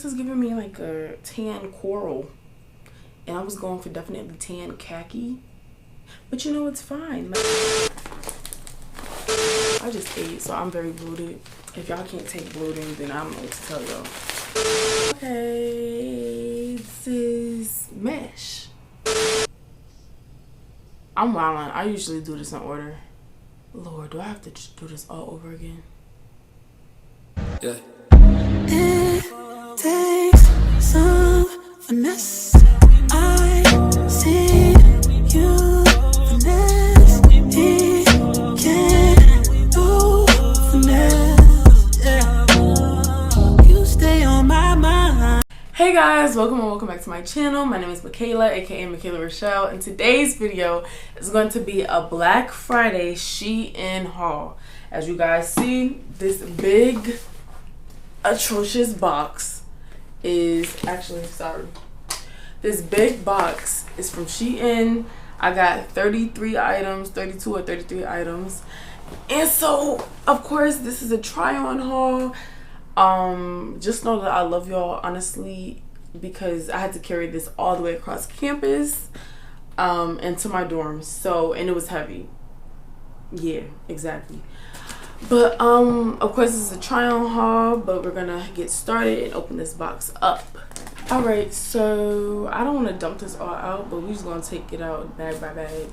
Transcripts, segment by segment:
This is giving me like a tan coral, and I was going for definitely tan khaki, but you know, it's fine. Like, I just ate, so I'm very bloated. If y'all can't take bloating, then I don't know what to tell y'all. Okay, this is mesh. I'm wildin'. I usually do this in order. Lord, do I have to just do this all over again? Yeah. It takes some finesse. I see you finesse. He can't do finesse. Yeah. You stay on my mind. Hey guys, welcome back to my channel. My name is Mikaylah, aka Mikaylah Rachelle, and today's video is going to be a Black Friday SHEIN haul. As you guys see, this big atrocious box is this big box is from SHEIN. I got 33 items, 32 or 33 items, and so of course this is a try-on haul. Just know that I love y'all, honestly, because I had to carry this all the way across campus into my dorms, so, and it was heavy. Yeah, exactly. But of course this is a try-on haul, but we're gonna get started and open this box up. All right, so I don't want to dump this all out, but we're just gonna take it out bag by bag.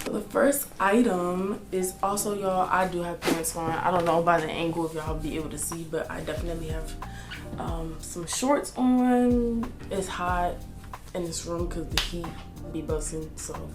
So the first item is also, y'all, I do have pants on. I don't know by the angle if y'all be able to see, but I definitely have some shorts on. It's hot in this room because the heat be busting, so.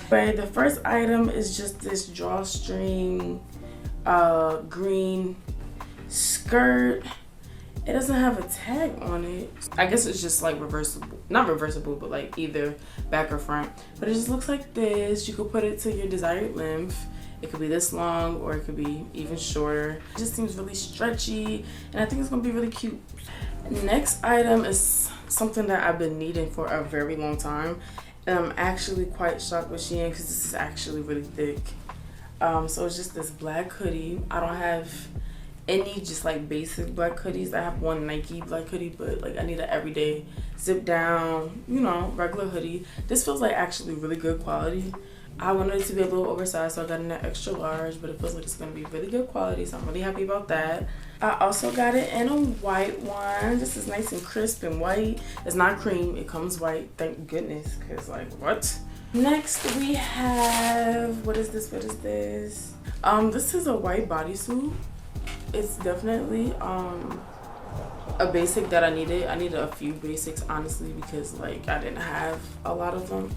But the first item is just this drawstring green skirt. It doesn't have a tag on it. I guess it's just like reversible, not reversible, but like either back or front. But it just looks like this. You could put it to your desired length. It could be this long or it could be even shorter. It just seems really stretchy, and I think it's gonna be really cute. Next item is something that I've been needing for a very long time, and I'm actually quite shocked with SHEIN because this is actually really thick. So it's just this black hoodie. I don't have any just like basic black hoodies. I have one Nike black hoodie, but like I need an everyday zip down, you know, regular hoodie. This feels like actually really good quality. I wanted it to be a little oversized, so I got in an extra large, but it feels like it's gonna be really good quality, so I'm really happy about that. I also got it in a white one. This is nice and crisp and white. It's not cream, it comes white, thank goodness, because like, what? Next we have, what is this? This is a white bodysuit. It's definitely a basic that I needed. I needed a few basics, honestly, because like I didn't have a lot of them.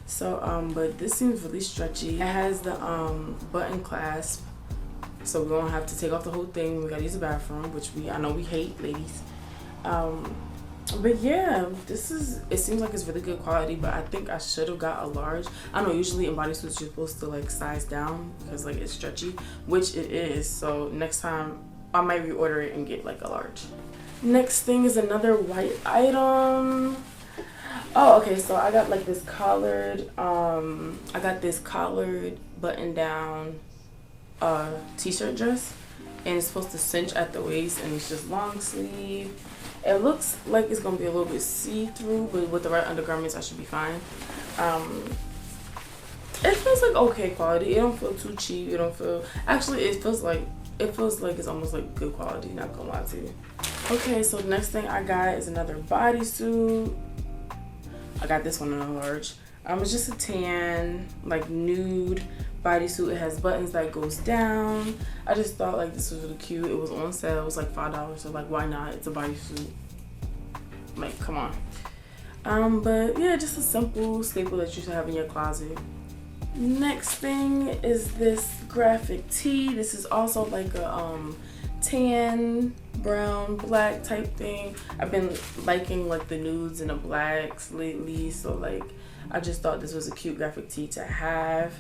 So but this seems really stretchy. It has the button clasp, so we don't have to take off the whole thing. We gotta use the bathroom, which I know we hate, ladies. But yeah, it seems like it's really good quality, but I think I should have got a large. I know usually in bodysuits you're supposed to like size down because like it's stretchy, which it is. So next time I might reorder it and get like a large. Next thing is another white item. Oh, okay, so I got like this collared, button down t-shirt dress, and it's supposed to cinch at the waist, and it's just long sleeve. It looks like it's gonna be a little bit see-through, but with the right undergarments I should be fine. It feels like okay quality. It don't feel too cheap. It don't feel, actually it feels like it's almost like good quality, not gonna lie to you. Okay, so the next thing I got is another bodysuit. I got this one in a large. It's just a tan, like nude bodysuit. It has buttons that goes down. I just thought like this was really cute. It was on sale. It was like $5, so like why not? It's a bodysuit. Like, come on. But yeah, just a simple staple that you should have in your closet. Next thing is this graphic tee. This is also like a tan, brown, black type thing. I've been liking like the nudes and the blacks lately, so like I just thought this was a cute graphic tee to have.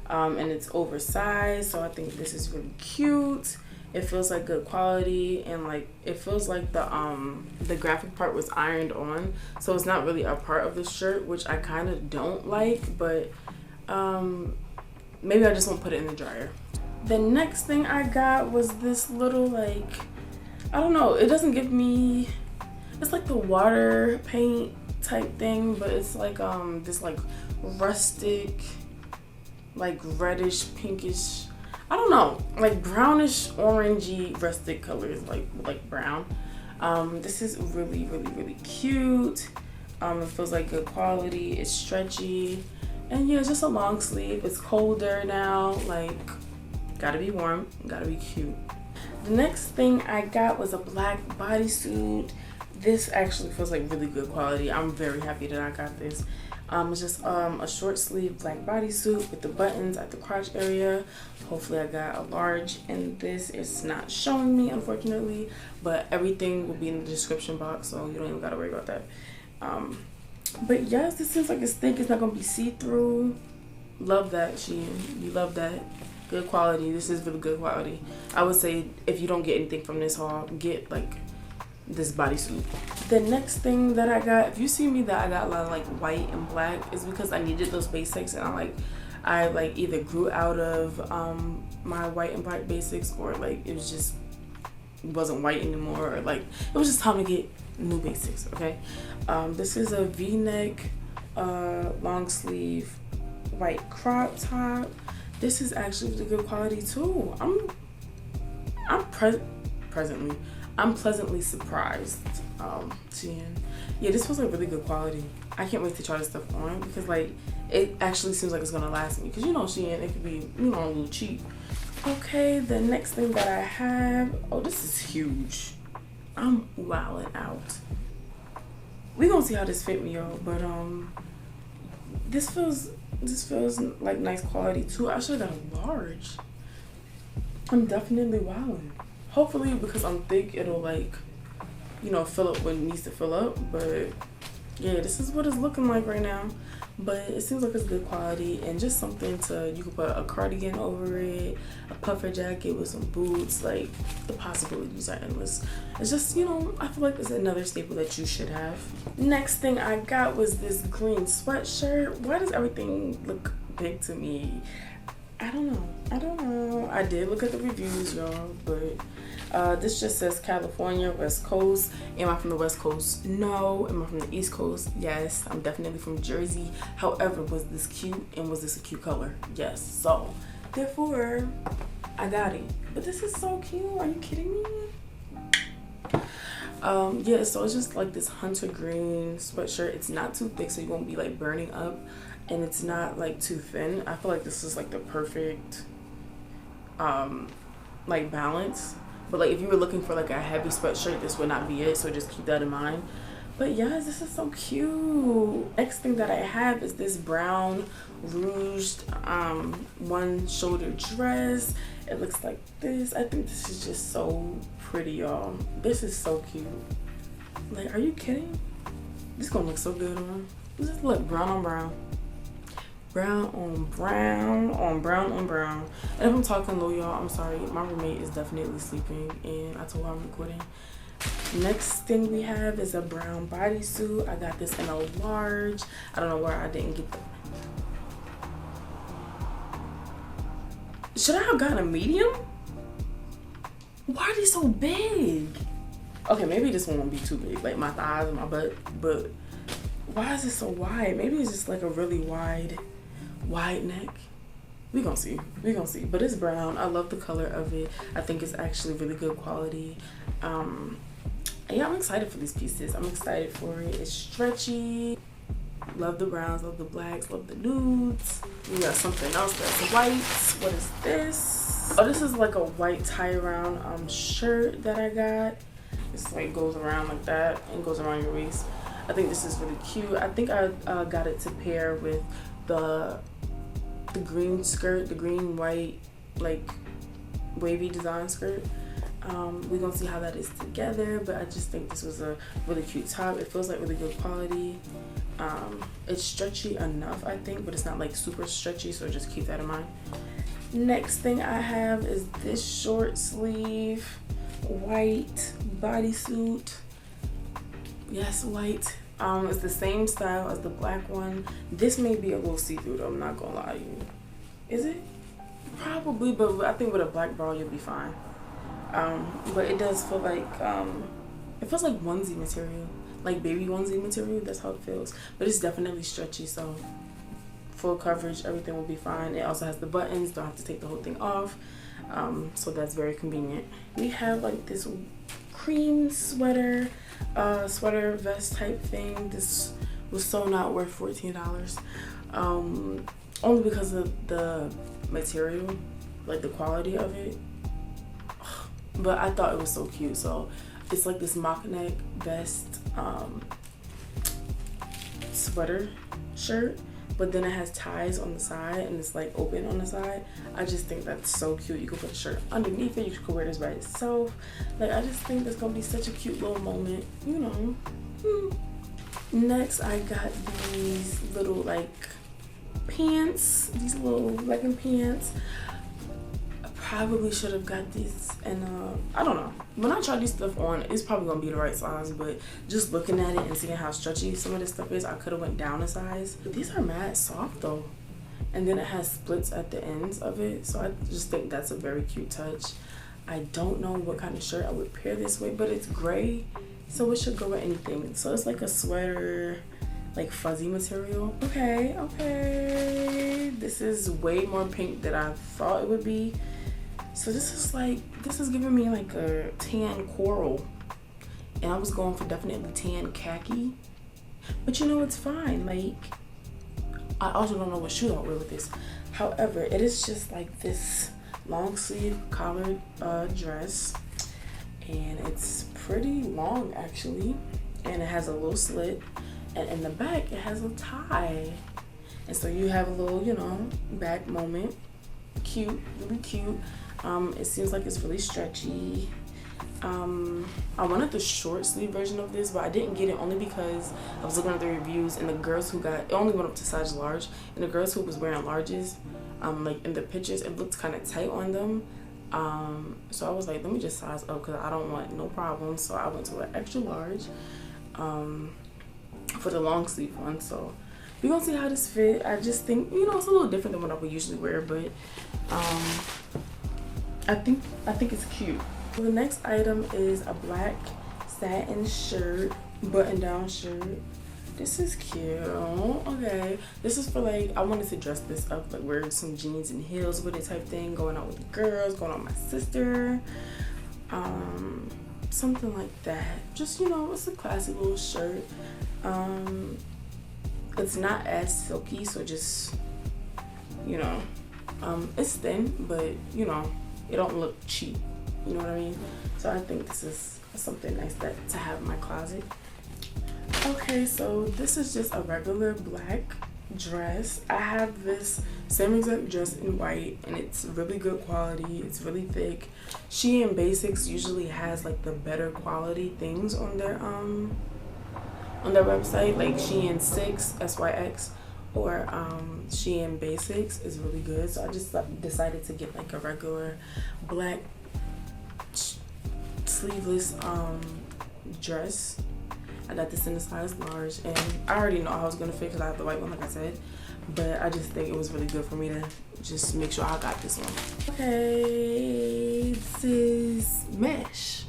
And it's oversized, so I think this is really cute. It feels like good quality, and like it feels like the graphic part was ironed on, so it's not really a part of the shirt, which I kind of don't like, but maybe I just won't put it in the dryer. The next thing I got was this little, like, I don't know, it doesn't give me, it's like the water paint type thing, but it's like this like rustic, like reddish pinkish, I don't know, like brownish orangey rustic colors, like brown. This is really cute. It feels like good quality. It's stretchy, and yeah, it's just a long sleeve. It's colder now, like gotta be warm, gotta be cute. The next thing I got was a black bodysuit. This actually feels like really good quality. I'm very happy that I got this. It's just a short sleeve black bodysuit with the buttons at the crotch area. Hopefully I got a large in this. It's not showing me, unfortunately, but everything will be in the description box, so you don't even gotta worry about that. But yes, this seems like it's thick. It's not gonna be see-through. Love that, SHEIN. You love that. Good quality. This is really good quality. I would say if you don't get anything from this haul, get like this bodysuit. The next thing that I got, if you see me that I got a lot of like white and black, is because I needed those basics, and I either grew out of my white and black basics, or like it wasn't white anymore, or like it was just time to get new basics. Okay, this is a V-neck long sleeve white crop top. This is actually really good quality too. I'm pleasantly surprised. SHEIN. Yeah, this feels like really good quality. I can't wait to try this stuff on, because like it actually seems like it's gonna last me, because you know SHEIN, it could be, you know, a little cheap. Okay, the next thing that I have, oh, this is huge. I'm wilding out. We gonna see how this fit me, y'all, but this feels like nice quality too. I should have got a large. I'm definitely wilding. Hopefully, because I'm thick, it'll like, you know, fill up what it needs to fill up. But yeah, this is what it's looking like right now. But it seems like it's good quality, and just something you could put a cardigan over it, a puffer jacket with some boots. Like, the possibilities are endless. It's just, you know, I feel like it's another staple that you should have. Next thing I got was this green sweatshirt. Why does everything look big to me? I don't know. I did look at the reviews, y'all, but this just says California, West Coast. Am I from the West Coast? No. Am I from the East Coast? Yes. I'm definitely from Jersey. However, was this cute, and was this a cute color? Yes. So, therefore, I got it. But this is so cute. Are you kidding me? Yeah, so it's just like this hunter green sweatshirt. It's not too thick, so you won't be like burning up, and it's not like too thin. I feel like this is like the perfect like balance. But like if you were looking for like a heavy sweatshirt, this would not be it, so just keep that in mind. But yes, this is so cute. Next thing that I have is this brown ruched one shoulder dress. It looks like this. I think this is just so pretty, y'all. This is so cute. Like, are you kidding? This is gonna look so good on. Just look, brown on brown. Brown on brown on brown on brown. And if I'm talking low, y'all, I'm sorry. My roommate is definitely sleeping, and I told her I'm recording. Next thing we have is a brown bodysuit. I got this in a large. I don't know where I didn't get the... Should I have gotten a medium? Why are they so big? Okay, maybe this one won't be too big, like my thighs and my butt, but why is it so wide? Maybe it's just like a really wide neck. We gonna see. But it's brown. I love the color of it. I think it's actually really good quality. Yeah, I'm excited for these pieces. I'm excited for it. It's stretchy. Love the browns, love the blacks, love the nudes. We got something else that's white. What is this? Oh, this is like a white tie-around shirt that I got. It's like goes around like that and goes around your waist. I think this is really cute. I think I got it to pair with the green skirt, the green white like wavy design skirt. We're gonna see how that is together, but I just think this was a really cute top. It feels like really good quality. It's stretchy enough, I think, but it's not like super stretchy, so just keep that in mind. Next thing I have is this short sleeve white bodysuit. Yes, white. It's the same style as the black one. This may be a little see-through though, I'm not gonna lie to you. Is it? Probably, but I think with a black bra you'll be fine. But it does feel like it feels like onesie material. like baby onesie material. That's how it feels, but it's definitely stretchy, so full coverage, everything will be fine. It also has the buttons, don't have to take the whole thing off, so that's very convenient. We have like this cream sweater vest type thing. This was so not worth $14, only because of the material, like the quality of it, but I thought it was so cute. So it's like this mock neck vest sweater shirt, but then it has ties on the side and it's like open on the side. I just think that's so cute. You could put a shirt underneath it, you could wear this by itself. Like, I just think that's gonna be such a cute little moment, you know. Next, I got these little like pants, these little legging pants. I probably should have got these, and I don't know, when I try these stuff on, it's probably gonna be the right size, but just looking at it and seeing how stretchy some of this stuff is, I could have went down a size. But these are mad soft though, and then it has splits at the ends of it, so I just think that's a very cute touch. I don't know what kind of shirt I would pair this with, but it's gray, so it should go with anything. So it's like a sweater, like fuzzy material. Okay, this is way more pink than I thought it would be. So this is giving me like a tan coral, and I was going for definitely tan khaki, but you know, it's fine. Like, I also don't know what shoe I'll wear with this. However, it is just like this long sleeve collared dress, and it's pretty long actually, and it has a little slit, and in the back it has a tie, and so you have a little, you know, back moment. Cute, really cute. It seems like it's really stretchy. I wanted the short sleeve version of this, but I didn't get it only because I was looking at the reviews, and the girls who got it only went up to size large, and the girls who was wearing larges, like in the pictures, it looked kind of tight on them. So I was like, let me just size up because I don't want no problems. So I went to an extra large for the long sleeve one. So we're gonna see how this fit. I just think, you know, it's a little different than what I would usually wear, but I think it's cute. So the next item is a black satin shirt, button down shirt. This is cute. Okay, this is for like, I wanted to dress this up, like wear some jeans and heels with it type thing, going out with the girls, going out with my sister, something like that. Just, you know, it's a classy little shirt. It's not as silky, so just, you know, it's thin, but you know, it don't look cheap, you know what I mean? So I think this is something nice to have in my closet. Okay, so this is just a regular black dress. I have this same exact dress in white, and it's really good quality. It's really thick. SHEIN Basics usually has like the better quality things on their website, like SHEIN 6 SYX or SHEIN Basics is really good. So I just decided to get like a regular black sleeveless dress. I got this in a size large, and I already know how I was gonna fit because I have the white one, like I said, but I just think it was really good for me to just make sure I got this one. Okay, this is mesh.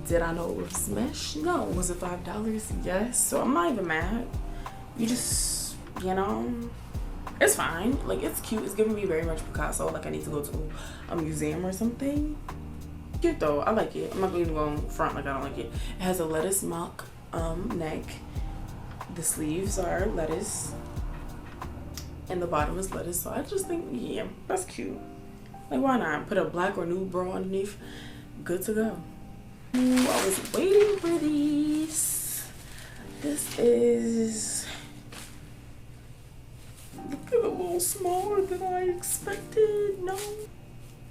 Did I know it was mesh? No. Was it $5? Yes. So I'm not even mad. You just, you know, it's fine. Like, it's cute. It's giving me very much Picasso. Like, I need to go to a museum or something. Cute though. I like it. I'm not even going front like I don't like it. It has a lettuce mock neck. The sleeves are lettuce, and the bottom is lettuce. So I just think, yeah, that's cute. Like, why not put a black or nude bra underneath? Good to go. Ooh, I was waiting for these. This is looking a little smaller than I expected. No.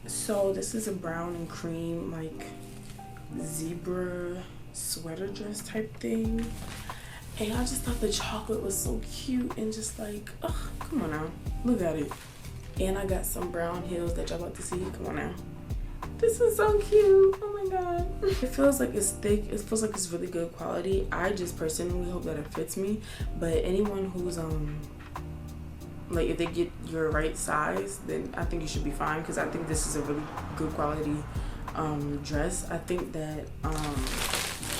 So this is a brown and cream, like zebra sweater dress type thing, and I just thought the chocolate was so cute, and just like, ugh, come on now, look at it. And I got some brown heels that y'all about to see. Come on now, this is so cute. Oh my god. It feels like it's thick. It feels like it's really good quality. I just personally hope that it fits me, but anyone who's like, if they get your right size, then I think you should be fine, because I think this is a really good quality dress. I think that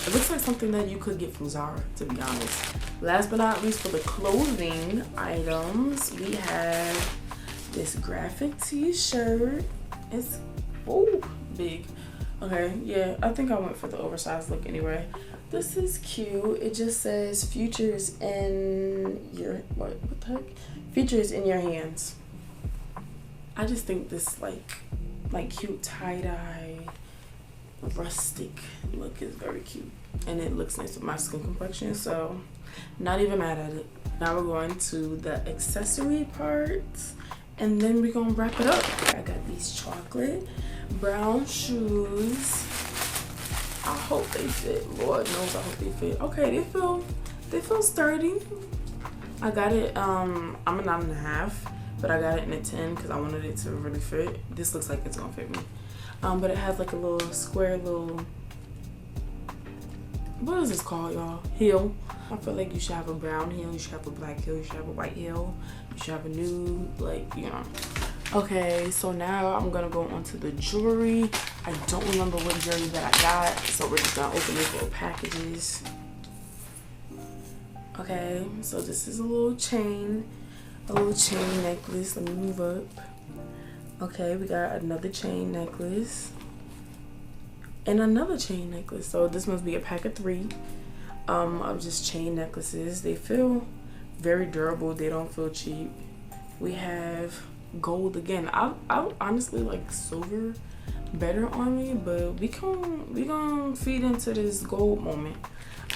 It looks like something that you could get from Zara, to be honest. Last but not least, for the clothing items, we have this graphic t-shirt. It's big. Okay, yeah, I think I went for the oversized look anyway. This is cute. It just says futures in your what the heck? Futures in your hands. I just think this like cute tie-dye rustic look is very cute, and it looks nice with my skin complexion, so not even mad at it. Now we're going to the accessory parts, and then we're gonna wrap it up. I got these chocolate brown shoes. I hope they fit. Lord knows I hope they fit. Okay, they feel sturdy. I got it, I'm a 9.5, but I got it in a 10 because I wanted it to really fit. This looks like it's gonna fit me. But it has like a little square little, what is this called, y'all? Heel. I feel like you should have a brown heel, you should have a black heel, you should have a white heel, you should have a nude, like, you know. Okay, so now I'm gonna go on to the jewelry. I don't remember what jewelry that I got, so we're just gonna open these little packages. Okay, so this is a little chain necklace. Let me move up. Okay, we got another chain necklace and another chain necklace. So this must be a pack of 3 of just chain necklaces. They feel very durable. They don't feel cheap. We have gold again. I honestly like silver better on me, but we gonna feed into this gold moment.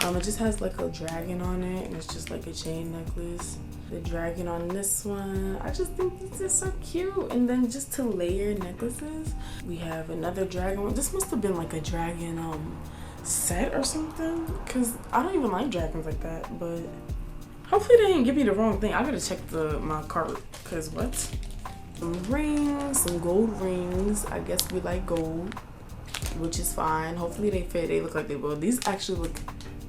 It just has like a dragon on it, and it's just like a chain necklace. The dragon on this one, I just think this is so cute. And then just to layer necklaces, we have another dragon one. This must have been like a dragon set or something, because I don't even like dragons like that. But hopefully they didn't give me the wrong thing. I gotta check my cart, because what? Some rings, some gold rings. I guess we like gold, which is fine. Hopefully they fit. They look like they will. These actually look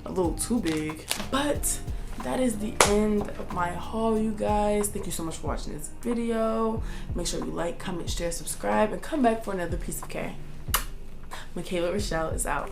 a little too big, but that is the end of my haul, you guys. Thank you so much for watching this video. Make sure you like, comment, share, subscribe, and come back for another piece of K. Mikaylah Rachelle is out.